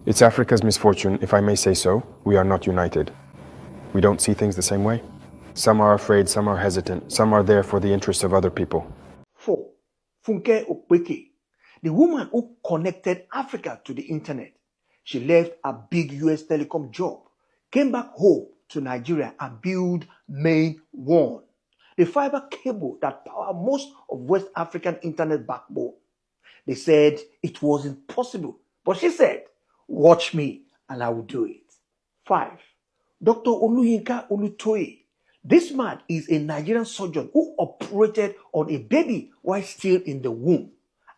It's Africa's misfortune, if I may say so. We are not united. We don't see things the same way. Some are afraid, some are hesitant, some are there for the interests of other people. 4. Funke Okweke, the woman who connected Africa to the internet. She left a big US telecom job, came back home to Nigeria and built Main One, the fiber cable that powers most of West African internet backbone. They said it wasn't possible, but she said, watch me and I will do it. 5. Dr. Oluyinka Olutoye. This man is a Nigerian surgeon who operated on a baby while still in the womb.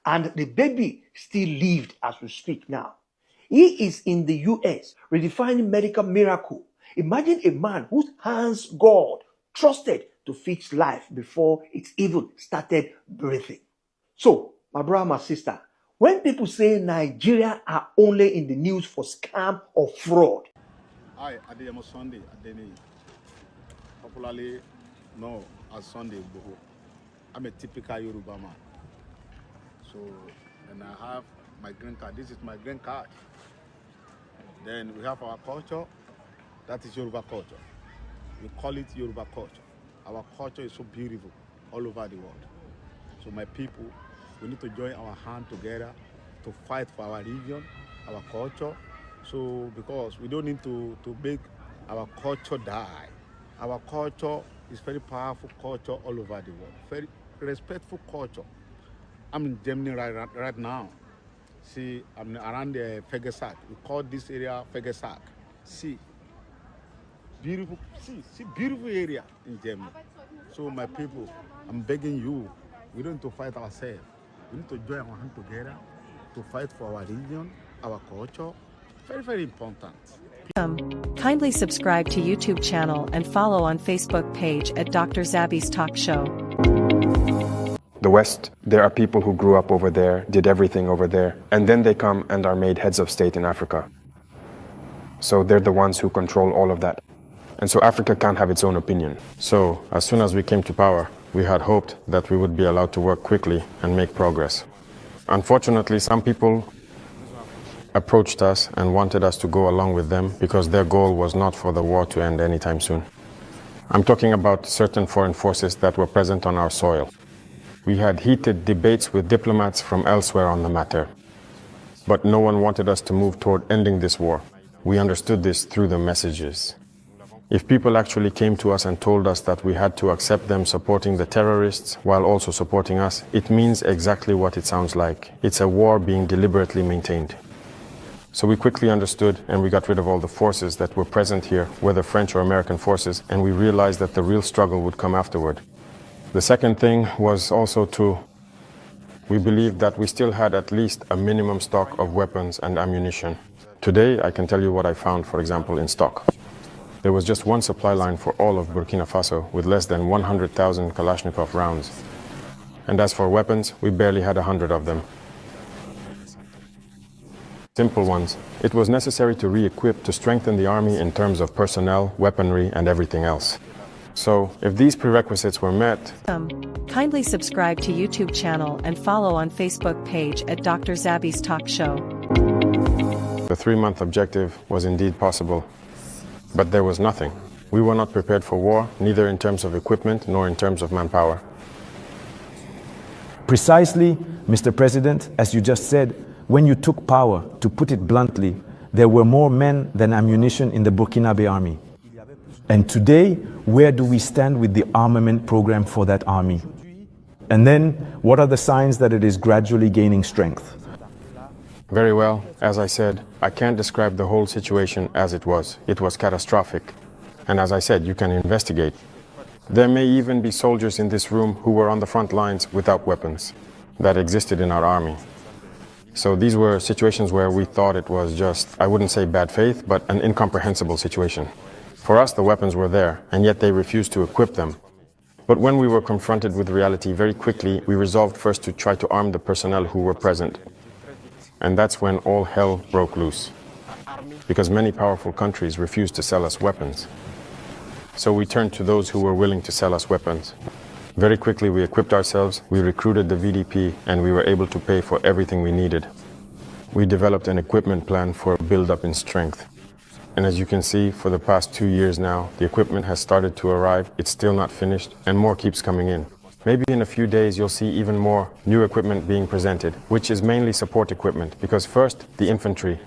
And the baby still lived as we speak now. He is in the US redefining medical miracle. Imagine a man whose hands God trusted to fix life before it even started breathing. So, my brother, my sister, when people say Nigeria are only in the news for scam or fraud. Hi, Adeyemo Sunday Adeni, popularly known as Sunday Boho. I'm a typical Yoruba man. So, and I have my green card. This is my green card. Then we have our culture. That is Yoruba culture. We call it Yoruba culture. Our culture is so beautiful all over the world. So my people, we need to join our hands together to fight for our region, our culture. So because we don't need to make our culture die. Our culture is very powerful culture all over the world. Very respectful culture. I'm in Germany right now. See, I'm around the Fegesack. We call this area Fegesack. See, beautiful, see beautiful area in Germany. So my people, I'm begging you, we don't need to fight ourselves. We need to join our hands together to fight for our region, our culture. Very, very important. Kindly subscribe to YouTube channel and follow on Facebook page at Dr. Zabby's Talk Show. The West, there are people who grew up over there, did everything over there, and then they come and are made heads of state in Africa. So they're the ones who control all of that. And so Africa can't have its own opinion. So as soon as we came to power, we had hoped that we would be allowed to work quickly and make progress. Unfortunately, some people approached us and wanted us to go along with them because their goal was not for the war to end anytime soon. I'm talking about certain foreign forces that were present on our soil. We had heated debates with diplomats from elsewhere on the matter. But no one wanted us to move toward ending this war. We understood this through the messages. If people actually came to us and told us that we had to accept them supporting the terrorists while also supporting us, it means exactly what it sounds like. It's a war being deliberately maintained. So we quickly understood and we got rid of all the forces that were present here, whether French or American forces, and we realized that the real struggle would come afterward. The second thing was also we believed that we still had at least a minimum stock of weapons and ammunition. Today, I can tell you what I found, for example, in stock. There was just one supply line for all of Burkina Faso with less than 100,000 Kalashnikov rounds. And as for weapons, we barely had 100 of them. Simple ones. It was necessary to re-equip to strengthen the army in terms of personnel, weaponry, and everything else. So, if these prerequisites were met, kindly subscribe to YouTube channel and follow on Facebook page at Dr. Zabby's Talk Show. The 3-month objective was indeed possible, but there was nothing. We were not prepared for war, neither in terms of equipment nor in terms of manpower. Precisely, Mr. President, as you just said, when you took power, to put it bluntly, there were more men than ammunition in the Burkinabe army. And today, where do we stand with the armament program for that army? And then, what are the signs that it is gradually gaining strength? Very well. As I said, I can't describe the whole situation as it was. It was catastrophic. And as I said, you can investigate. There may even be soldiers in this room who were on the front lines without weapons that existed in our army. So these were situations where we thought it was just, I wouldn't say bad faith, but an incomprehensible situation. For us, the weapons were there, and yet they refused to equip them. But when we were confronted with reality very quickly, we resolved first to try to arm the personnel who were present. And that's when all hell broke loose, because many powerful countries refused to sell us weapons. So we turned to those who were willing to sell us weapons. Very quickly we equipped ourselves, we recruited the VDP, and we were able to pay for everything we needed. We developed an equipment plan for build-up in strength. And as you can see, for the past 2 years now, the equipment has started to arrive. It's still not finished, and more keeps coming in. Maybe in a few days, you'll see even more new equipment being presented, which is mainly support equipment. Because first, the infantry.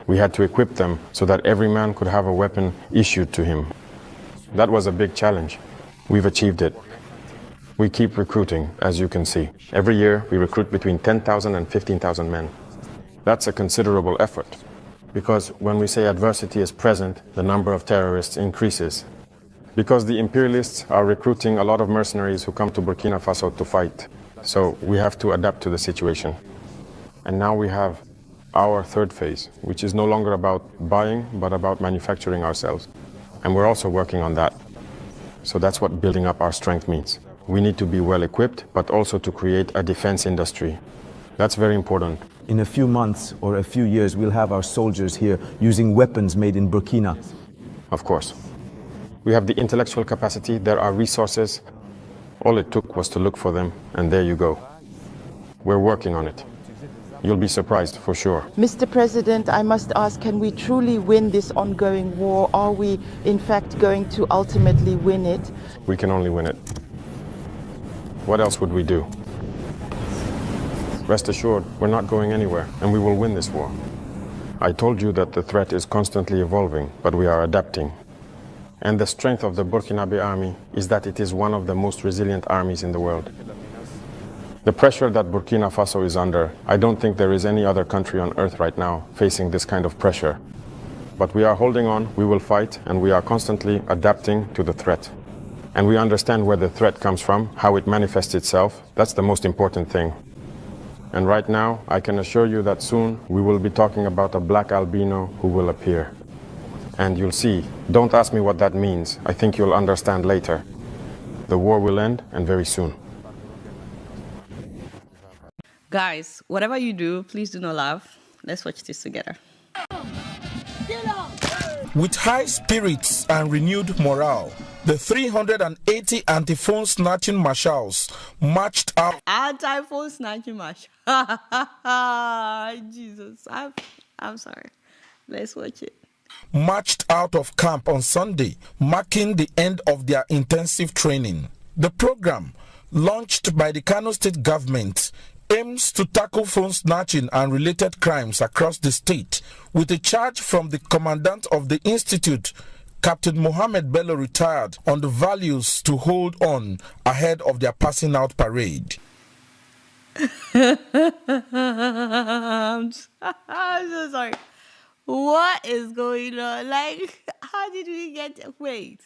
We had to equip them so that every man could have a weapon issued to him. That was a big challenge. We've achieved it. We keep recruiting, as you can see. Every year, we recruit between 10,000 and 15,000 men. That's a considerable effort, because when we say adversity is present, the number of terrorists increases. Because the imperialists are recruiting a lot of mercenaries who come to Burkina Faso to fight. So we have to adapt to the situation. And now we have our third phase, which is no longer about buying, but about manufacturing ourselves. And we're also working on that. So that's what building up our strength means. We need to be well equipped, but also to create a defense industry. That's very important. In a few months or a few years, we'll have our soldiers here using weapons made in Burkina. Of course. We have the intellectual capacity, there are resources. All it took was to look for them, and there you go. We're working on it. You'll be surprised, for sure. Mr. President, I must ask, can we truly win this ongoing war? Are we, in fact, going to ultimately win it? We can only win it. What else would we do? Rest assured, we're not going anywhere, and we will win this war. I told you that the threat is constantly evolving, but we are adapting. And the strength of the Burkinabe army is that it is one of the most resilient armies in the world. The pressure that Burkina Faso is under, I don't think there is any other country on earth right now facing this kind of pressure. But we are holding on, we will fight, and we are constantly adapting to the threat. And we understand where the threat comes from, how it manifests itself. That's the most important thing. And right now, I can assure you that soon we will be talking about a black albino who will appear. And you'll see. Don't ask me what that means. I think you'll understand later. The war will end, and very soon. Guys, whatever you do, please do not laugh. Let's watch this together. With high spirits and renewed morale, the 380 anti-phone snatching marshals marched out. Anti-phone snatching march. Jesus, I'm sorry. Let's watch it. Marched out of camp on Sunday, marking the end of their intensive training. The program, launched by the Kano State government, aims to tackle phone snatching and related crimes across the state, with a charge from the commandant of the institute, Captain Mohammed Bello, retired, on the values to hold on ahead of their passing out parade. I'm so sorry. What is going on? Like, how did we get... Wait,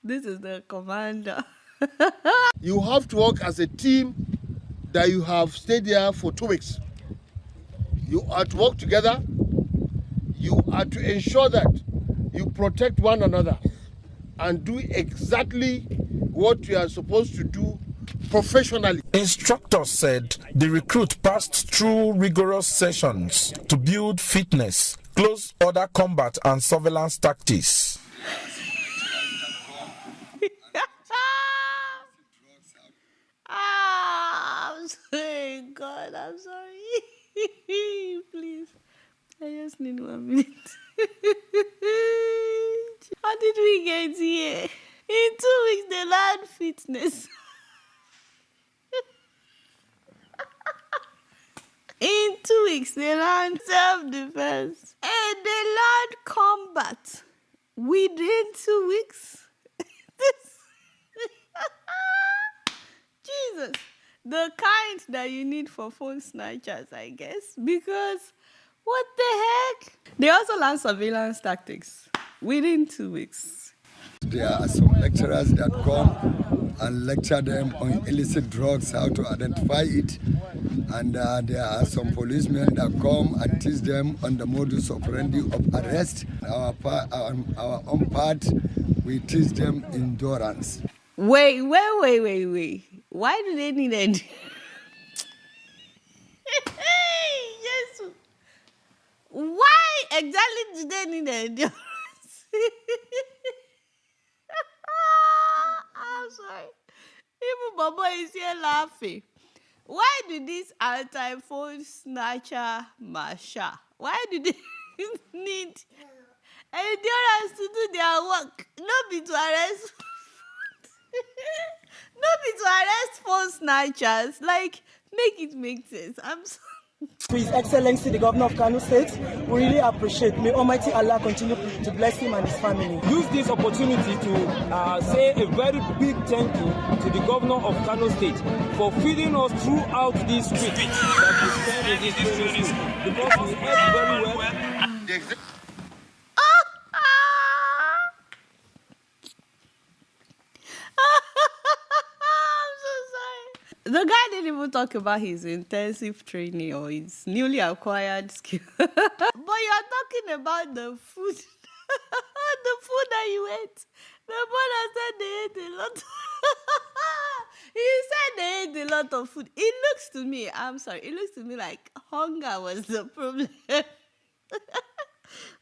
this is the commander. You have to work as a team that you have stayed there for 2 weeks. You are to work together. You are to ensure that you protect one another and do exactly what you are supposed to do professionally. Instructors said the recruit passed through rigorous sessions to build fitness, close order combat and surveillance tactics. I'm sorry, God, I'm sorry. Please, I just need 1 minute. How did we get here? In 2 weeks, they learned fitness. In 2 weeks, they learned self-defense. And they learned combat. Within 2 weeks. Jesus. The kind that you need for phone snatchers, I guess. Because, what the heck? They also learn surveillance tactics within 2 weeks. There are some lecturers that come and lecture them on illicit drugs, how to identify it. And there are some policemen that come and teach them on the modus operandi of arrest. Our own part, we teach them endurance. Wait. Why do they need it? Yes. Why exactly do they need endurance? I'm sorry. Even Baba is here laughing. Why do this anti-phone snatcher Masha? Why do they need endurance to do their work? Not be to arrest not be to arrest phone snatchers. Like, make it make sense. I'm so To His Excellency, the Governor of Kano State, we really appreciate. May Almighty Allah continue to bless him and his family. Use this opportunity to say a very big thank you to the Governor of Kano State for feeding us throughout this trip that we spent in this training school, because we ate very well. The guy didn't even talk about his intensive training or his newly acquired skill. But you're talking about the food. The food that you ate. The brother said they ate a lot. He said they ate a lot of food. It looks to me, I'm sorry, it looks to me like hunger was the problem.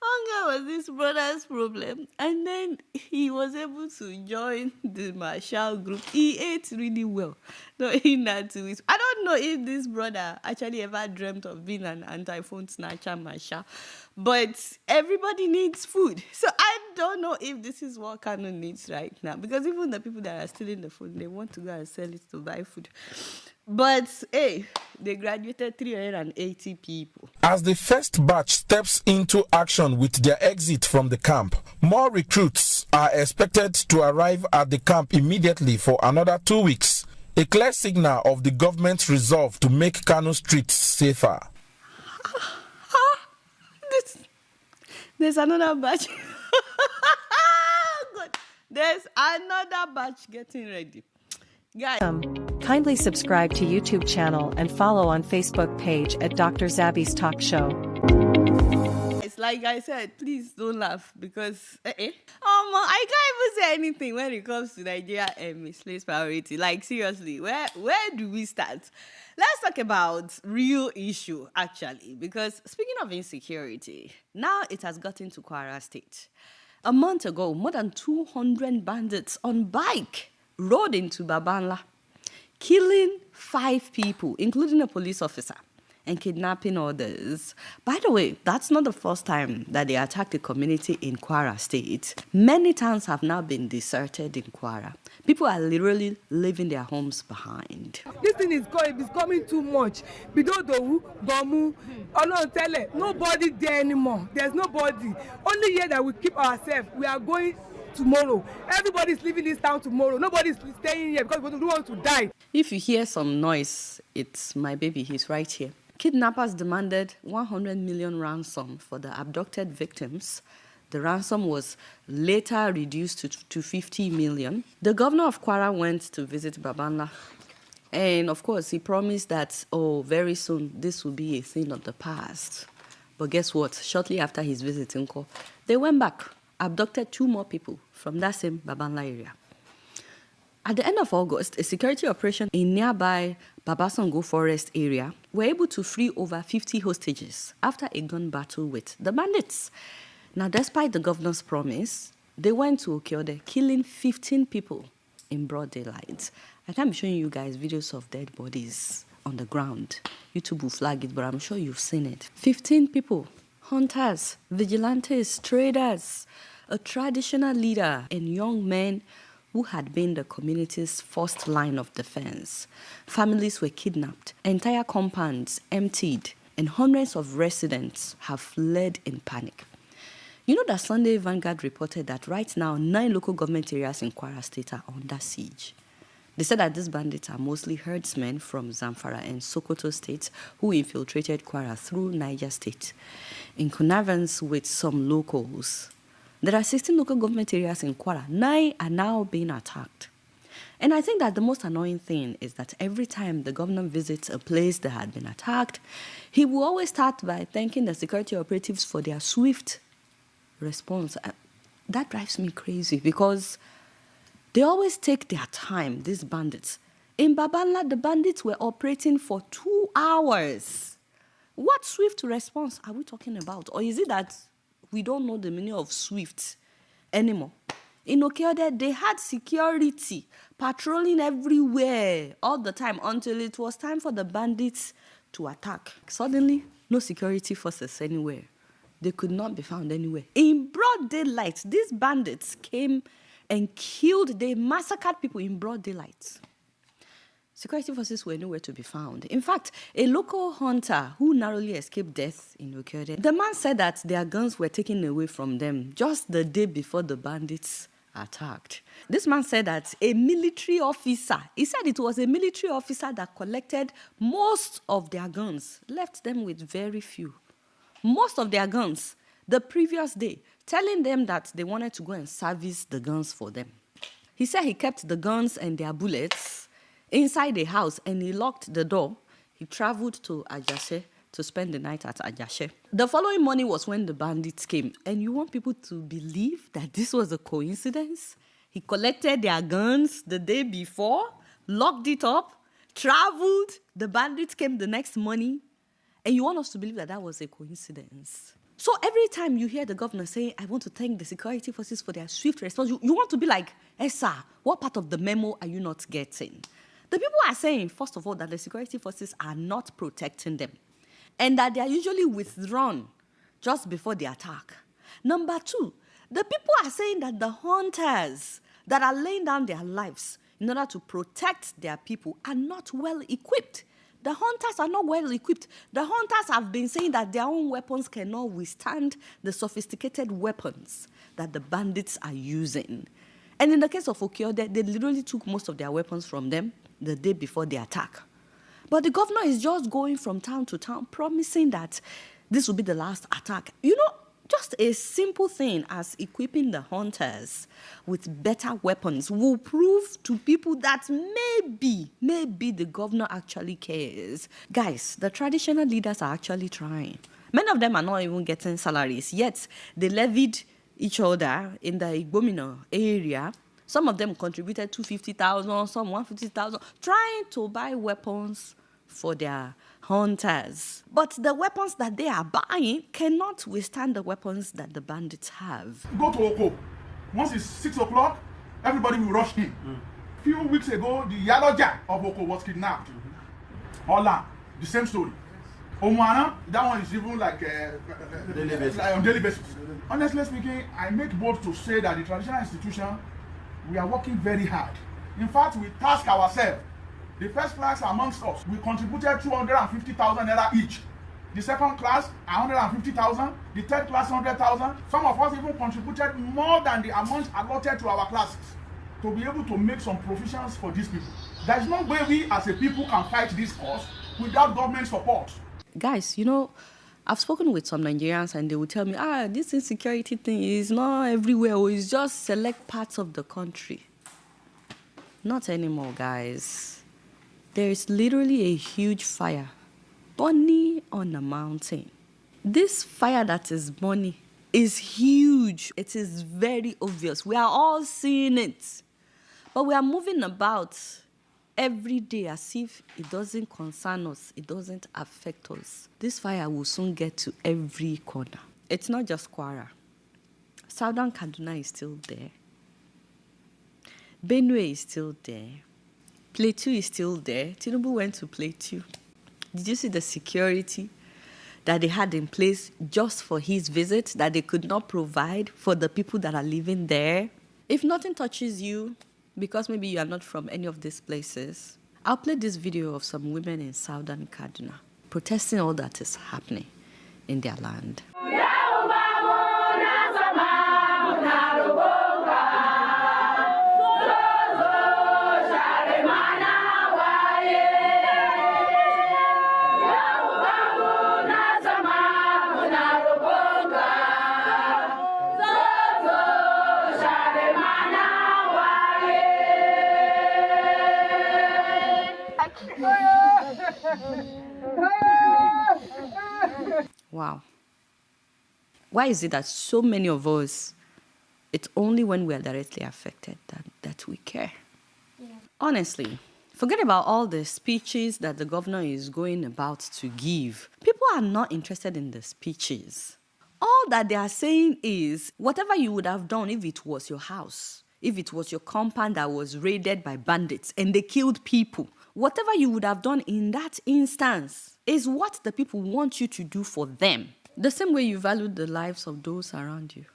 Hunger was this brother's problem, and then he was able to join the Marshall group. He ate really well. No, in that 2 weeks. I don't know if this brother actually ever dreamt of being an anti-phone snatcher Marshall, but everybody needs food. So I don't know if this is what Kano needs right now, because even the people that are stealing the food, they want to go and sell it to buy food. But hey, they graduated 380 people. As the first batch steps into action with their exit from the camp, more recruits are expected to arrive at the camp immediately for another 2 weeks. A clear signal of the government's resolve to make Kano streets safer. There's another batch. Good. There's another batch getting ready. Guys. Kindly subscribe to YouTube channel and follow on Facebook page at Dr. Zabby's Talk Show. It's like I said, please don't laugh, because I can't even say anything when it comes to Nigeria and misplaced priority. Like, seriously, where do we start? Let's talk about real issue, actually, because speaking of insecurity, now it has gotten to Kwara State. A month ago, more than 200 bandits on bike rode into Babanla, killing 5 people, including a police officer, and kidnapping others. By the way, that's not the first time that they attacked a community in Kwara State. Many towns have now been deserted in Kwara. People are literally leaving their homes behind. This thing is coming too much. Bidodowu, Gomu, Tele, nobody there anymore. There's nobody. Only here that we keep ourselves. We are going tomorrow. Everybody's leaving this town tomorrow. Nobody's staying here because we don't want to die. If you hear some noise, it's my baby. He's right here. Kidnappers demanded 100 million ransom for the abducted victims. The ransom was later reduced to 50 million. The governor of Kwara went to visit Babanla. And of course, he promised that, very soon, this will be a thing of the past. But guess what? Shortly after his visit in Ko, they went back, abducted 2 more people from that same Babanla area. At the end of August, a security operation in nearby Babasongo Forest area were able to free over 50 hostages after a gun battle with the bandits. Now, despite the governor's promise, they went to Okeode, killing 15 people in broad daylight. I can't be showing you guys videos of dead bodies on the ground. YouTube will flag it, but I'm sure you've seen it. 15 people, hunters, vigilantes, traders, a traditional leader, and young men who had been the community's first line of defense. Families were kidnapped, entire compounds emptied, and hundreds of residents have fled in panic. You know that Sunday Vanguard reported that right now 9 local government areas in Kwara State are under siege. They said that these bandits are mostly herdsmen from Zamfara and Sokoto states who infiltrated Kwara through Niger State. In connivance with some locals, there are 16 local government areas in Kwara. 9 are now being attacked. And I think that the most annoying thing is that every time the governor visits a place that had been attacked, he will always start by thanking the security operatives for their swift response. That drives me crazy because they always take their time, these bandits. In Babanla, the bandits were operating for 2 hours. What swift response are we talking about? Or is it that we don't know the meaning of swift anymore? In Okeode, they had security patrolling everywhere all the time until it was time for the bandits to attack. Suddenly, no security forces anywhere. They could not be found anywhere. In broad daylight, these bandits came and killed, they massacred people in broad daylight. Security forces were nowhere to be found. In fact, a local hunter who narrowly escaped death in Okeode, the man said that their guns were taken away from them just the day before the bandits attacked. This man said that a military officer, he said it was a military officer that collected most of their guns, left them with very few. Most of their guns the previous day, telling them that they wanted to go and service the guns for them. He said he kept the guns and their bullets inside the house and he locked the door. He traveled to Ajase to spend the night at Ajase. The following morning was when the bandits came. And you want people to believe that this was a coincidence? He collected their guns the day before, locked it up, traveled. The bandits came the next morning. And you want us to believe that that was a coincidence? So every time you hear the governor saying, I want to thank the security forces for their swift response, you want to be like, sir, what part of the memo are you not getting? The people are saying, first of all, that the security forces are not protecting them and that they are usually withdrawn just before the attack. Number two, the people are saying that the hunters that are laying down their lives in order to protect their people are not well equipped. The hunters are not well equipped. The hunters have been saying that their own weapons cannot withstand the sophisticated weapons that the bandits are using. And in the case of Okeode, they literally took most of their weapons from them the day before the attack. But the governor is just going from town to town, promising that this will be the last attack. You know, just a simple thing as equipping the hunters with better weapons will prove to people that maybe the governor actually cares. Guys, the traditional leaders are actually trying. Many of them are not even getting salaries, yet they levied each other in the Igbomina area. Some of them contributed 250,000, some 150,000, trying to buy weapons for their hunters. But the weapons that they are buying cannot withstand the weapons that the bandits have. Go to Oko. Once it's 6 o'clock, everybody will rush in. A few weeks ago, the Yajo-Yajo of Oko was kidnapped. Hola, the same story. Ohun, that one is even like on daily basis. Honestly speaking, I make bold to say that the traditional institution, we are working very hard. In fact, we task ourselves. The first class amongst us, we contributed 250,000 naira each. The second class, 150,000. The third class, 100,000. Some of us even contributed more than the amount allotted to our classes to be able to make some provisions for these people. There is no way we as a people can fight this cause without government support. Guys, you know, I've spoken with some Nigerians and they will tell me, this insecurity thing is not everywhere, or it's just select parts of the country. Not anymore, guys. There is literally a huge fire burning on a mountain. This fire that is burning is huge. It is very obvious. We are all seeing it. But we are moving about every day as if it doesn't concern us, it doesn't affect us. This fire will soon get to every corner. It's not just Kwara. Southern Kaduna is still there. Benue is still there. Plateau is still there. Tinubu went to Plateau. Did you see the security that they had in place just for his visit that they could not provide for the people that are living there? If nothing touches you, because maybe you are not from any of these places, I'll play this video of some women in Southern Kaduna protesting all that is happening in their land. Wow. Why is it that so many of us, it's only when we are directly affected that we care? Yeah. Honestly, forget about all the speeches that the governor is going about to give. People are not interested in the speeches. All that they are saying is, whatever you would have done if it was your house, if it was your compound that was raided by bandits and they killed people, whatever you would have done in that instance is what the people want you to do for them. The same way you valued the lives of those around you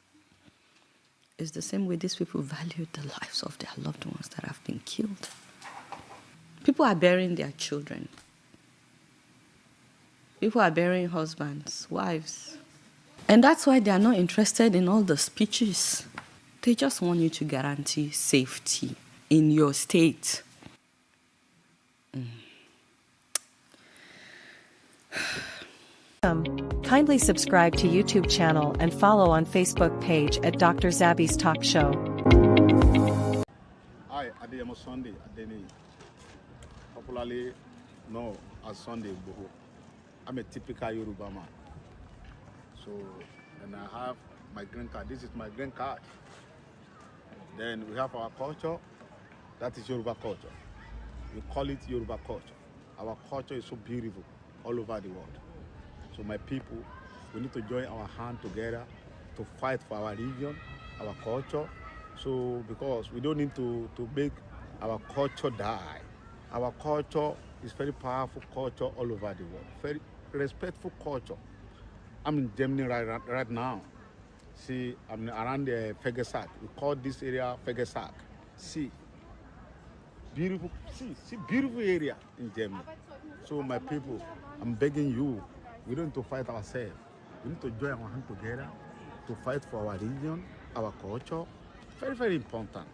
is the same way these people valued the lives of their loved ones that have been killed. People are burying their children. People are burying husbands, wives. And that's why they are not interested in all the speeches. They just want you to guarantee safety in your state. Kindly subscribe to YouTube channel and follow on Facebook page at Dr. Zabby's Talk Show. Hi, Adeyemo Sunday, Adeni, popularly known as Sunday Boho. I'm a typical Yoruba man. So, and I have my green card. This is my green card. Then we have our culture. That is Yoruba culture. We call it Yoruba culture. Our culture is so beautiful all over the world. So my people, we need to join our hand together to fight for our region, our culture. So because we don't need to make our culture die. Our culture is very powerful culture all over the world. Very respectful culture. I'm in Germany right now. See, I'm around the Fegesack. We call this area Fegesack. See, beautiful, see, beautiful area in Germany. So my people, I'm begging you, we don't need to fight ourselves. We need to join our hands together to fight for our region, our culture. Very, very important.